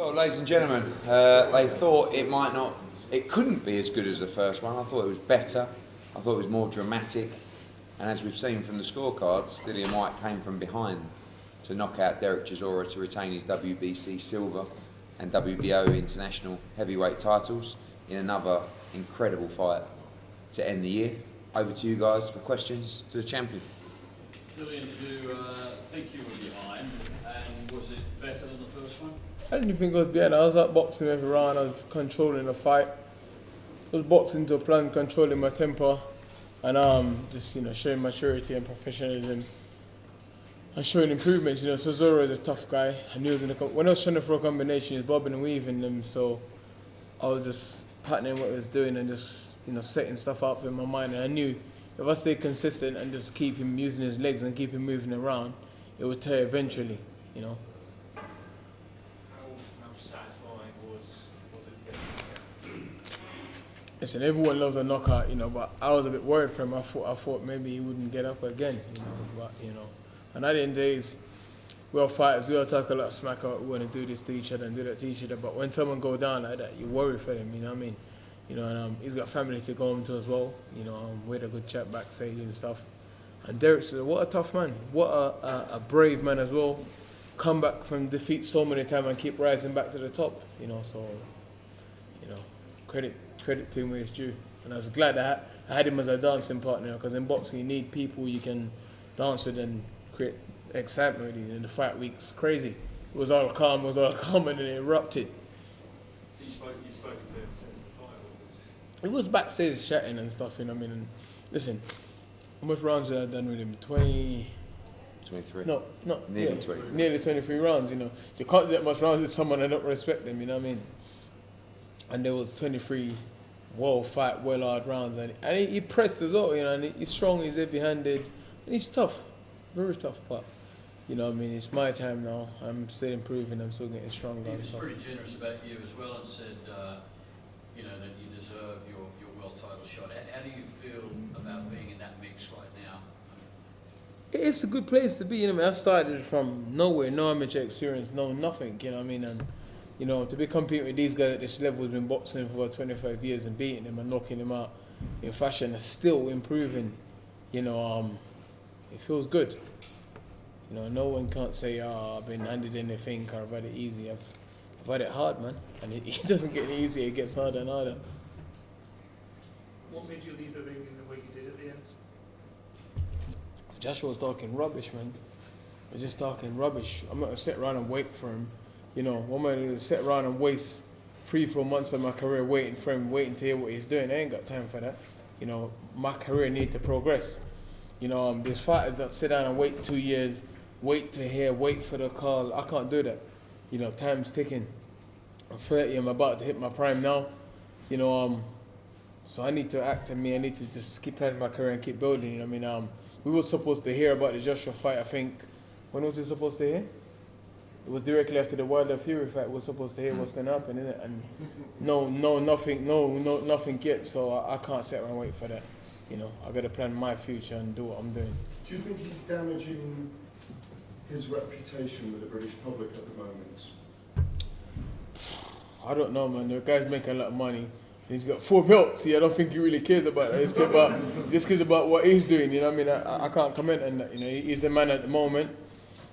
Well, ladies and gentlemen, they thought it couldn't be as good as the first one. I thought it was better. I thought it was more dramatic. And as we've seen from the scorecards, Dilian Whyte came from behind to knock out Dereck Chisora to retain his WBC silver and WBO international heavyweight titles in another incredible fight to end the year. Over to you guys for questions to the champion. Dilian, did you think you were behind, and was it better than the first one? I didn't think it was better. I was like boxing every round. I was controlling the fight. I was boxing to a plan, controlling my temper, and just showing maturity and professionalism, and showing improvements. Chisora is a tough guy. I knew when I was trying to throw a combination, he was bobbing and weaving them. So I was just patterning what he was doing and just setting stuff up in my mind. And I knew if I stay consistent and just keep him using his legs and keep him moving around, it would tear eventually. How satisfying was it to get? Listen, everyone loves a knockout, but I was a bit worried for him. I thought maybe he wouldn't get up again, And at the end of the days, we all fighters, we all talk a lot of smack out. We want to do this to each other and do that to each other. But when someone go down like that, you worry for him. You know what I mean? And he's got family to go home to as well. We had a good chat backstage and stuff. And Dereck said, what a tough man, what a brave man as well. Come back from defeat so many times and keep rising back to the top. Credit to him where it's due. And I was glad that I had him as a dancing partner, because in boxing you need people you can dance with and create excitement with. And the fight week's crazy. It was all calm, and then it erupted. So you've spoken to him since the fight? It was backstage chatting and stuff, And listen, how much rounds have I done with him? 20... 23. No, Nearly 23. Nearly 23 rounds, You can't do that much rounds with someone and not respect them, And there was 23 well hard rounds, and he pressed as well, and he's strong, he's heavy-handed, and he's tough, very tough. But it's my time now. I'm still improving. I'm still getting stronger. He was pretty generous about you as well, and said, that you deserve your world title shot. How do you feel about being in that mix right now? It's a good place to be. I started from nowhere, no amateur experience, no nothing. And to be competing with these guys at this level who've been boxing for about 25 years and beating them and knocking them out in fashion and still improving, it feels good. No one can't say, I've been handed anything or I've had it easy. I've had it hard, man. And it doesn't get any easier, it gets harder and harder. What made you leave the ring in the way you did at the end? Joshua was talking rubbish, man. He was just talking rubbish. I'm not going to sit around and wait for him. One man to sit around and waste 3-4 months of my career waiting for him, waiting to hear what he's doing. I ain't got time for that. My career need to progress. There's fighters that sit down and wait 2 years, wait to hear, wait for the call. I can't do that. Time's ticking. I'm 30, I'm about to hit my prime now. So I need to act on me. I need to just keep planning my career and keep building. We were supposed to hear about the Joshua fight, I think. When was we supposed to hear? It was directly after the Wilder Fury fight. We're supposed to hear what's going to happen, innit? And nothing yet. So I can't sit around and wait for that. I got to plan my future and do what I'm doing. Do you think he's damaging his reputation with the British public at the moment? I don't know, man. The guy's making a lot of money. He's got 4 belts. I don't think he really cares about it. It's just cares about what he's doing. I can't comment on that. He's the man at the moment.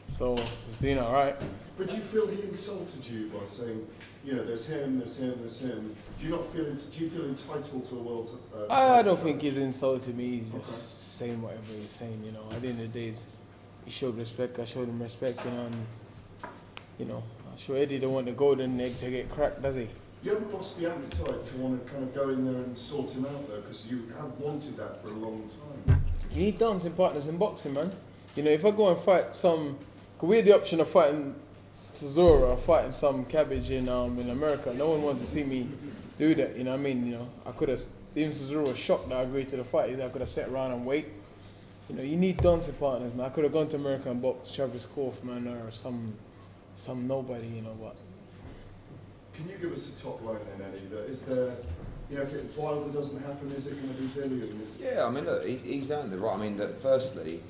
So he's doing all right. But do you feel he insulted you by saying, there's him. Do you feel entitled to a world? I don't think he's insulted me. He's just saying whatever he's saying. At the end of the day, he showed respect. I showed him respect. And I'm sure Eddie don't want the golden egg to get cracked, does he? You haven't lost the appetite to want to kind of go in there and sort him out, though, because you have wanted that for a long time. You need dancing partners in boxing, man. If I go and fight cause we had the option of fighting Chisora or fighting some cabbage in America. No one wanted to see me do that. I could have. Even Chisora was shocked that I agreed to the fight. I could have sat around and wait. You need dancing partners, man. I could have gone to America and boxed Travis Kaufman or some nobody, But can you give us a top line then, Eddie? Is there, if Wilder doesn't happen, is it going to be Dilian? Yeah, look, he's earned the right. Look, firstly,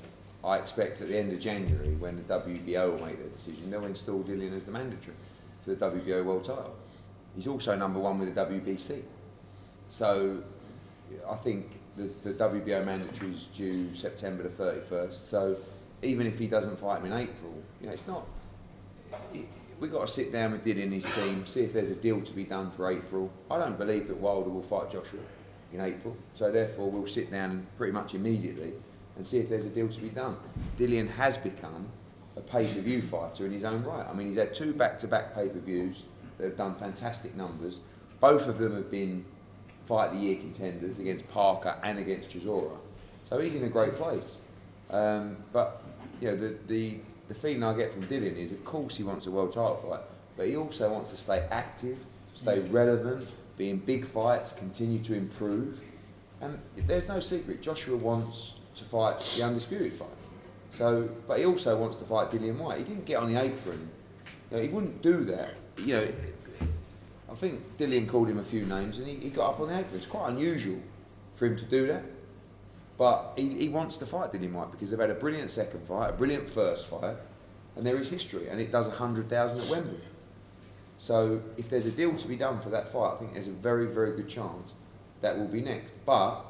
I expect at the end of January, when the WBO will make their decision, they'll install Dilian as the mandatory. for the WBO world title. He's also number 1 with the WBC. So I think the WBO mandatory is due September the 31st. So even if he doesn't fight him in April, you know, it's not. We've got to sit down with Dilian and his team, see if there's a deal to be done for April. I don't believe that Wilder will fight Joshua in April, so therefore we'll sit down pretty much immediately and see if there's a deal to be done. Dilian has become a pay-per-view fighter in his own right. I mean, he's had 2 back-to-back pay-per-views that have done fantastic numbers. Both of them have been Fight of the Year contenders against Parker and against Chisora. So he's in a great place. But you know, the feeling I get from Dilian is, of course, he wants a world title fight, but he also wants to stay active, stay relevant, be in big fights, continue to improve. And there's no secret, Joshua wants to fight the undisputed fight. So, but he also wants to fight Dilian Whyte. He didn't get on the apron. You know, he wouldn't do that. You know, I think Dilian called him a few names and he got up on the apron. It's quite unusual for him to do that. But he wants to fight Dilian Whyte because they've had a brilliant second fight, a brilliant first fight, and there is history, and it does 100,000 at Wembley. So if there's a deal to be done for that fight, I think there's a very, very good chance that will be next. But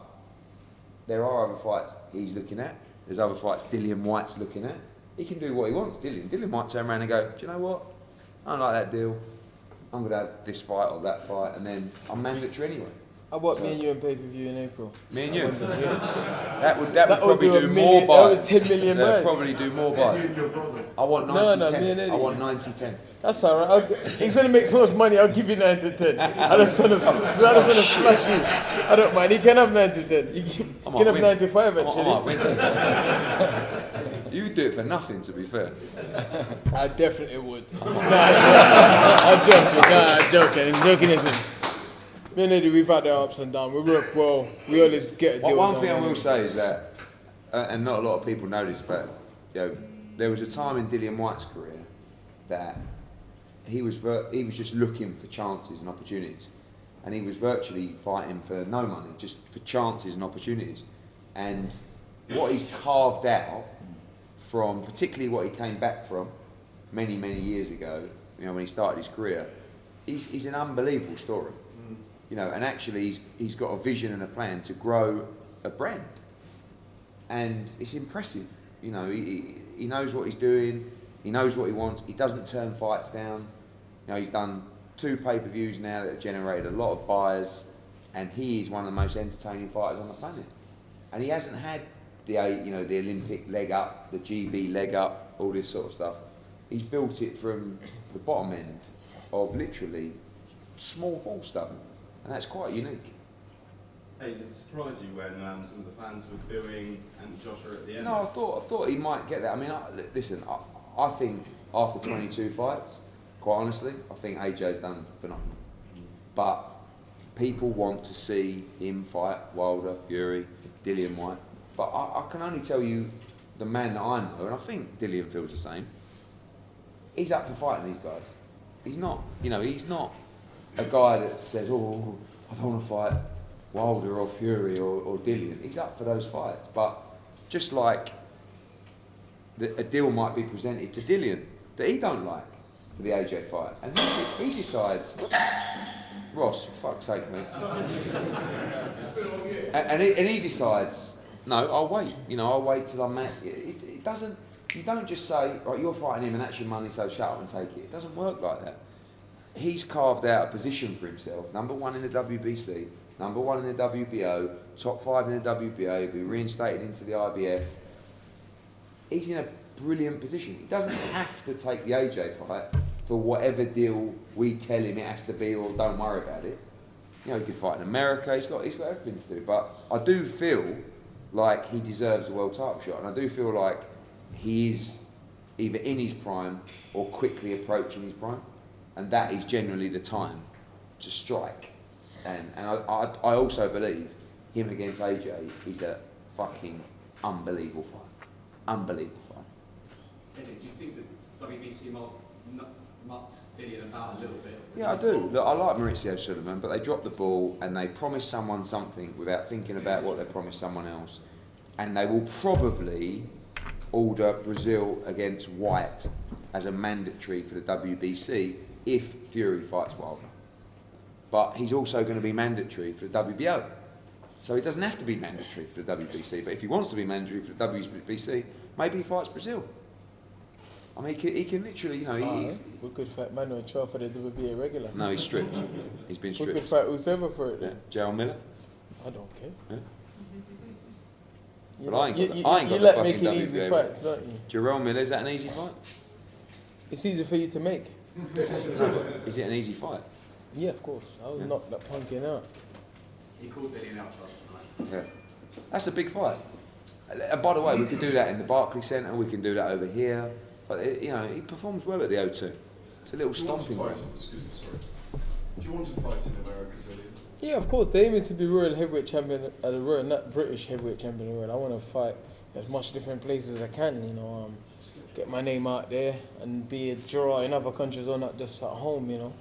there are other fights he's looking at. There's other fights Dilian Whyte's looking at. He can do what he wants, Dilian. Dilian might turn around and go, do you know what? I don't like that deal. I'm going to have this fight or that fight, and then I'm mandatory anyway. I want me and you in pay-per-view in April. Me and you? Yeah. That would probably do more That would buys. 10 million That'd buys. probably do more buys. You and your brother. I want No, 90-10. no, me and Eddie. I want 90-10. That's alright. He's gonna make so much money. I'll give you 9 to 10. I just wanna splash you. I don't mind. He can have 9 to 10. You can have 95 I actually. might win. You do it for nothing, to be fair. I definitely would. I'm joking. I'm joking. Isn't it? Me and Eddie, we've had our ups and downs. We work well. We always get a deal. One done. thing I will say is that, and not a lot of people know this, but you know, there was a time in Dilian Whyte's career that he was just looking for chances and opportunities, and he was virtually fighting for no money, just for chances and opportunities. And what he's carved out from, particularly what he came back from many years ago, you know, when he started his career, he's an unbelievable story. You know, and actually he's got a vision and a plan to grow a brand, and it's impressive. You know, he knows what he's doing, he knows what he wants, he doesn't turn fights down. You know, he's done 2 pay-per-views now that have generated a lot of buyers, and he is one of the most entertaining fighters on the planet. And he hasn't had the Olympic leg up, the GB leg up, all this sort of stuff. He's built it from the bottom end of literally small ball stuff. And that's quite unique. Hey, did it surprise you when some of the fans were booing and Joshua at the end? No, I thought he might get that. I mean, I think after 22 fights, quite honestly, I think AJ's done phenomenal. But people want to see him fight Wilder, Fury, Dilian Whyte. But I can only tell you the man that I know, and I think Dilian feels the same. He's up for fighting these guys. He's not a guy that says, oh, I don't want to fight Wilder or Fury or Dilian. He's up for those fights. But just like a deal might be presented to Dilian that he don't like for the AJ fight, and he decides, Ross, for fuck's sake, mate. and he decides, no, I'll wait. You know, I'll wait till I'm at. It doesn't. You don't just say, right, you're fighting him and that's your money, so shut up and take it. It doesn't work like that. He's carved out a position for himself, number 1 in the WBC, number 1 in the WBO, top 5 in the WBA, be reinstated into the IBF. He's in a brilliant position. He doesn't have to take the AJ fight for whatever deal we tell him it has to be, or don't worry about it. You know, he could fight in America, he's got everything to do. But I do feel like he deserves a world title shot, and I do feel like he is either in his prime or quickly approaching his prime. And that is generally the time to strike. And I also believe him against AJ is a fucking unbelievable fight. Unbelievable fight. Eddie, do you think that WBC mucked Dilian about a little bit? Yeah, I do. Look, I like Maurizio Sullivan, but they dropped the ball and they promised someone something without thinking about what they promised someone else. And they will probably order Brazil against Whyte as a mandatory for the WBC if Fury fights Wilder. But he's also going to be mandatory for the WBO. So he doesn't have to be mandatory for the WBC, but if he wants to be mandatory for the WBC, maybe he fights Brazil. I mean, he can literally, you know, he's... We could fight Manuel Cho for the WBA regular. No, he's stripped. He's been We stripped. could fight whoever for it Yeah. then. Gerald Miller. I don't care. Yeah. You But I ain't got the you fucking like making WBA easy record. fights, don't you? Gerald Miller, is that an easy fight? It's easy for you to make. Is it an easy fight? Yeah, of course. I was knocked that punkin out. He called Dilian out to us tonight. Yeah. That's a big fight. And by the way, we could do that in the Barclays Centre, we can do that over here. But, you know, he performs well at the O2. It's a little Do you want to stomping fight? ground. Excuse me, sorry. Do you want to fight in America, Dilian? Yeah, of course. They aim to be Royal Heavyweight Champion, the Royal, not British Heavyweight Champion of the world. I want to fight as much different places as I can, you know, get my name out there and be a draw in other countries or not just at home, you know.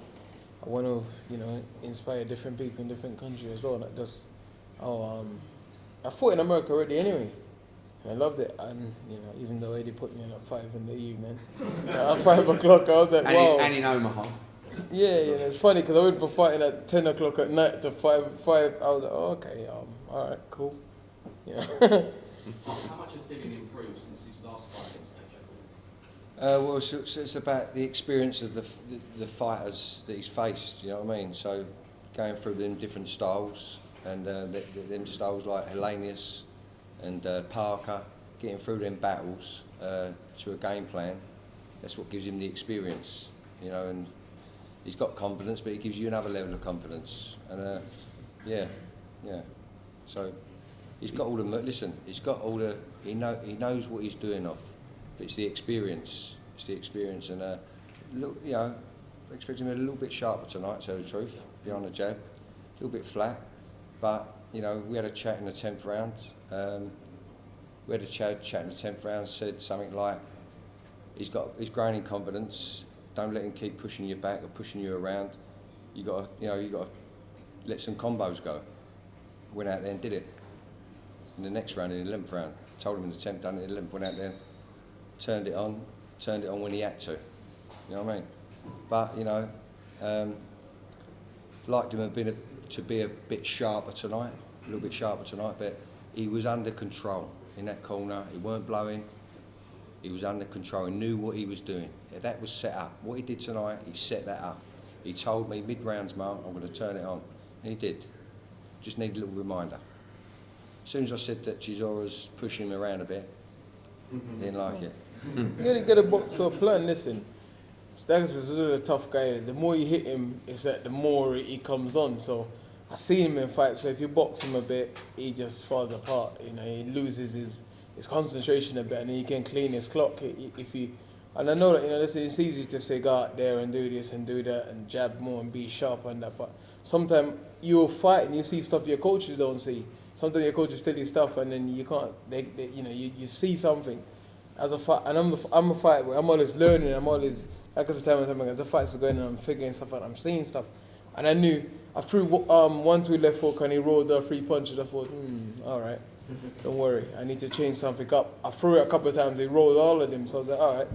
I want to, you know, inspire different people in different countries as well, not just, I fought in America already anyway. And I loved it, and you know, even though Eddie put me in at 5 in the evening, at 5 o'clock, I was like, wow. And in Omaha. Yeah, it's funny because I went from fighting at 10 o'clock at night to 5. I was like, oh, okay, all right, cool. Yeah. How much has Dilian improved since his last fight against AJ? Well, it's about the experience of the fighters that he's faced, you know what I mean? So going through them different styles, and them styles like Hellenius and Parker, getting through them battles to a game plan, that's what gives him the experience, you know, and he's got confidence, but he gives you another level of confidence. And yeah. So he's got all the, he knows what he's doing off. It's the experience. And look, you know, I expect him a little bit sharper tonight, to tell the truth, behind the jab, a little bit flat. But you know, we had a chat in the 10th round. We had a chat in the 10th round. Said something like, he's growing in confidence. Don't let him keep pushing you back or pushing you around. You got to let some combos go. Went out there and did it. In the next round, in the 11th round, told him in the 10th, done it in the 11th. Went out there. Turned it on when he had to. You know what I mean? But, you know, liked him to be a bit sharper tonight, a little bit sharper tonight, but he was under control in that corner. He weren't blowing. He was under control. He knew what he was doing. Yeah, that was set up. What he did tonight, he set that up. He told me mid-rounds, Mark, I'm going to turn it on. And he did. Just need a little reminder. As soon as I said that Chisora's pushing him around a bit, he didn't like it. You gotta get a box or plan. Listen, Staggers is a tough guy. The more you hit him, it's that the more he comes on. So I seen him in fights. So if you box him a bit, he just falls apart. You know, he loses his concentration a bit, and he can clean his clock if he. And I know that, you know, it's easy to say go out there and do this and do that and jab more and be sharp on that. But sometimes you'll fight and you see stuff your coaches don't see. Sometimes your coaches tell you stuff and then you can't. You see something. As a fight, and I'm a fighter. I'm always learning. I'm always, like as a time and time again, as the fights are going on, I'm figuring stuff out. I'm seeing stuff, and I knew I threw 1-2 left hook and he rolled 3 punches. I thought, all right, don't worry. I need to change something up. I threw it a couple of times. He rolled all of them. So I was like, all right,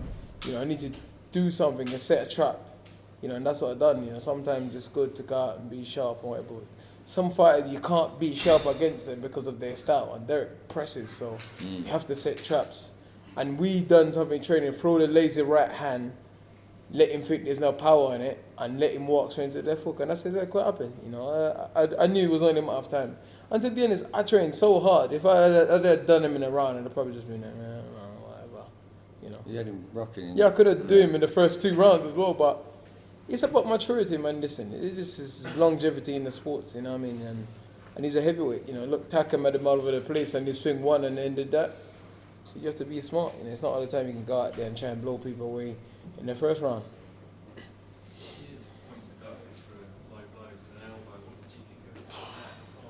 you know, I need to do something and set a trap. You know, and that's what I've done. You know, sometimes it's good to go out and be sharp or whatever. Some fighters you can't be sharp against them because of their style, and Dereck presses, so you have to set traps. And we done something training, throw the lazy right hand, let him think there's no power in it, and let him walk straight into the left hook. And that's exactly what happened. You know, I knew it was only a matter of time. And to be honest, I trained so hard. If I had done him in a round, I'd probably just been like, whatever. You know. You had him rocking. Yeah, I could have done him in the first 2 rounds as well, but it's about maturity, man. Listen, it just is longevity in the sports, you know what I mean? And he's a heavyweight, you know. Look, Takam had him all over the place, and he swing one and ended that. So you have to be smart. You know, it's not all the time you can go out there and try and blow people away in the first round. Points deducted for low blows and an elbow. What did you think of that time?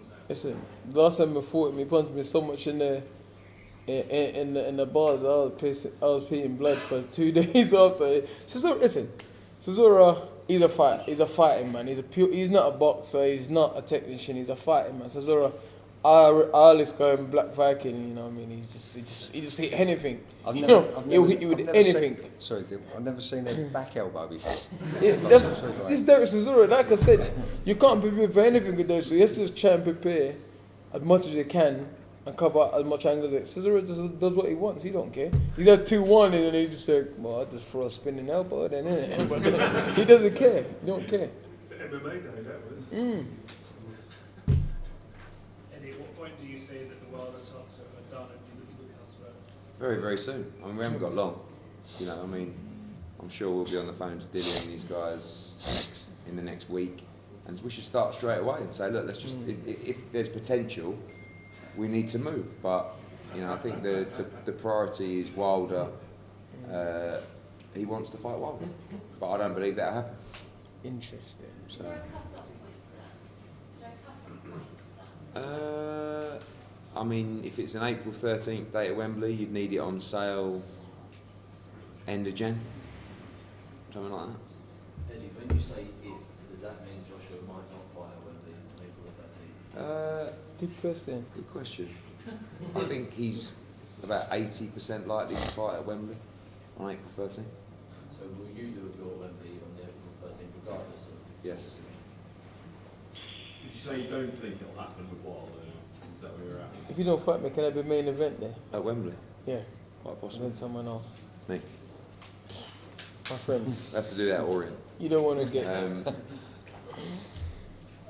Was that? Listen, the last time he fought him, he punched me so much in the bars. I was peeing blood for 2 days after. Chisora, he's a fighter. He's a fighting man. He's not a boxer. He's not a technician. He's a fighting man. Chisora I always call him Black Viking. You know what I mean? He just hit anything. I've You never, know, I've he'll never, hit you with I've never anything. Seen, sorry, Dil, I've never seen a back elbow before. This Dereck Chisora, like I said, you can't prepare for anything with Dereck, so you have to just try and prepare as much as you can and cover as much angles as Chisora does what he wants. He don't care. He's at 2-1 and then he's just like, well, I'll just throw a spinning elbow then, innit? But he doesn't care. He don't care. It's an MMA day, that was. Eddie, at what point do you say that the Wilder talks are done and you look elsewhere? Very, very soon. I mean, we haven't got long. You know, I mean, I'm sure we'll be on the phone to Dilian and these guys in the next week, and we should start straight away and say, look, let's just, if there's potential, we need to move. But, you know, I think the priority is Wilder. He wants to fight Wilder, but I don't believe that'll happen. Interesting. Is there a cut-off point for that? Is there a cut-off point for that? I mean, if it's an April 13th date at Wembley, you'd need it on sale end of Jan, something like that. Eddie, when you say if, does that mean Joshua might not fight at Wembley on April the 13th? Good question. Good question. I think he's about 80% likely to fight at Wembley on April 13th. So will you do a draw at Wembley on the April 13th regardless of... Yes. Did you say you don't think it'll happen with Wilder? Is that where you're at? If you don't fight me, can I be main event there? At Wembley? Yeah. Quite And possible. then someone else. Me. My friend. We have to do that at Orient. You don't want to get...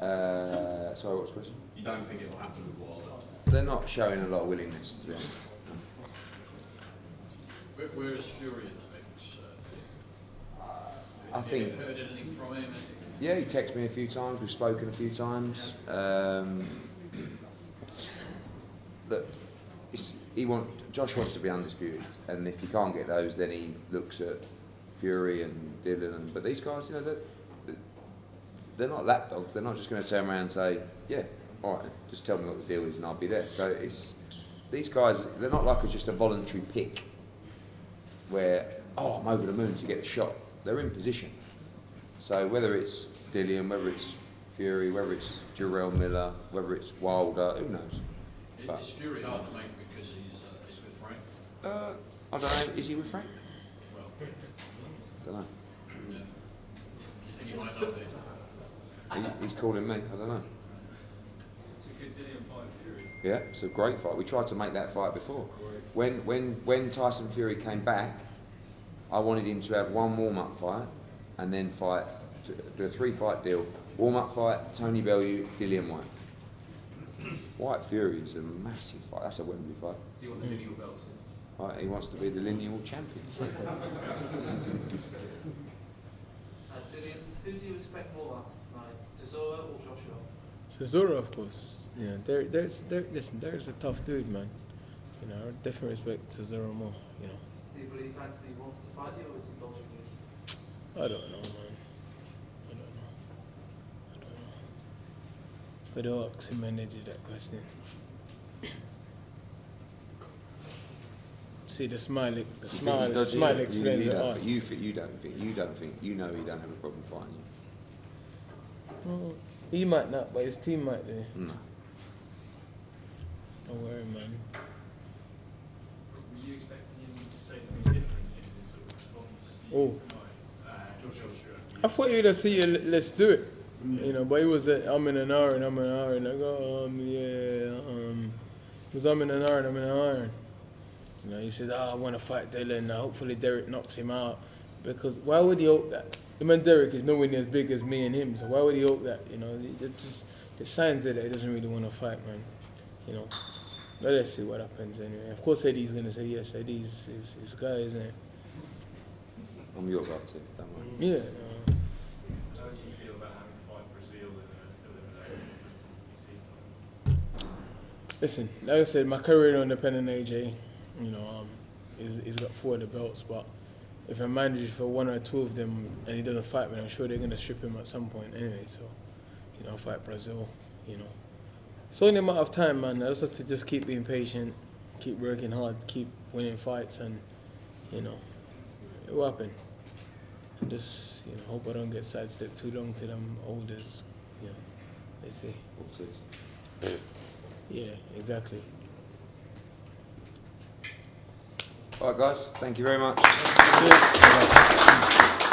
Sorry, what's the question? You don't think it'll happen with Wilder? They're not showing a lot of willingness, to be honest. Where is Fury in the mix? I Have think... you heard anything from him? Yeah, he texted me a few times, we've spoken a few times. Look, Josh wants to be undisputed, and if he can't get those, then he looks at Fury and Dilian. But these guys, you know, they're not lapdogs. They're not just going to turn around and say, yeah, all right, just tell me what the deal is and I'll be there. So these guys, they're not like just a voluntary pick where, oh, I'm over the moon to get the shot. They're in position. So whether it's Dilian, whether it's Fury, whether it's Jarrell Miller, whether it's Wilder, who knows? But, Is Fury hard to make because he's with Frank? I don't know, is he with Frank? Well, I don't know. yeah. Do you think he might not be? He's calling me, I don't know. It's a good Dilian fight Fury. Yeah, it's a great fight. We tried to make that fight before. When Tyson Fury came back, I wanted him to have one warm-up fight and then fight, do a 3-fight deal. Warm-up fight, Tony Bellew, Dilian Whyte. Whyte Fury is a massive fight. That's a Wembley fight. So you want the lineal belts? Right, he wants to be the lineal champion. Dilian, who do you expect more after tonight? Chisora or Joshua? Chisora, of course. Yeah, listen, Dereck's a tough dude, man. You know, I definitely respect Chisora more, you know. Do you believe Anthony wants to fight you or is he dodging you? I don't know, man. I don't know. Could have asked him and they did that question. See the smile, the smile explains it all. You don't think, you know he don't have a problem fighting you. Well, he might not, but his team might do. No. Don't worry, man. Were you expecting him to say something different in this sort of response to you tonight? Joshua. I thought you would have said, let's do it. You know, but he was at, I'm in an iron, like, he was, I'm in an iron. You know, he said, I want to fight Dilian, hopefully Dereck knocks him out. Because why would he hope that? I mean, Dereck is nowhere near as big as me and him, so why would he hope that? You know, it's just, the signs there that he doesn't really want to fight, man. You know, but let's see what happens anyway. Of course Eddie's going to say yes, Eddie's his guy, isn't it? I'm your guy too, don't worry. Yeah. How do you feel about having to fight Brazil in eliminator? You see something? Listen, like I said, my career on the pen and AJ, you know, he's got 4 of the belts, but if I manage for 1 or 2 of them and he doesn't fight me, I'm sure they're going to strip him at some point anyway. So, you know, I'll fight Brazil, you know. It's only a matter of time, man. I just have to just keep being patient, keep working hard, keep winning fights, and, you know, it will happen. And just, you know, hope I don't get sidestepped too long to them olders, you know, let's see. All twos. Yeah, exactly. All right, guys. Thank you very much. Cheers.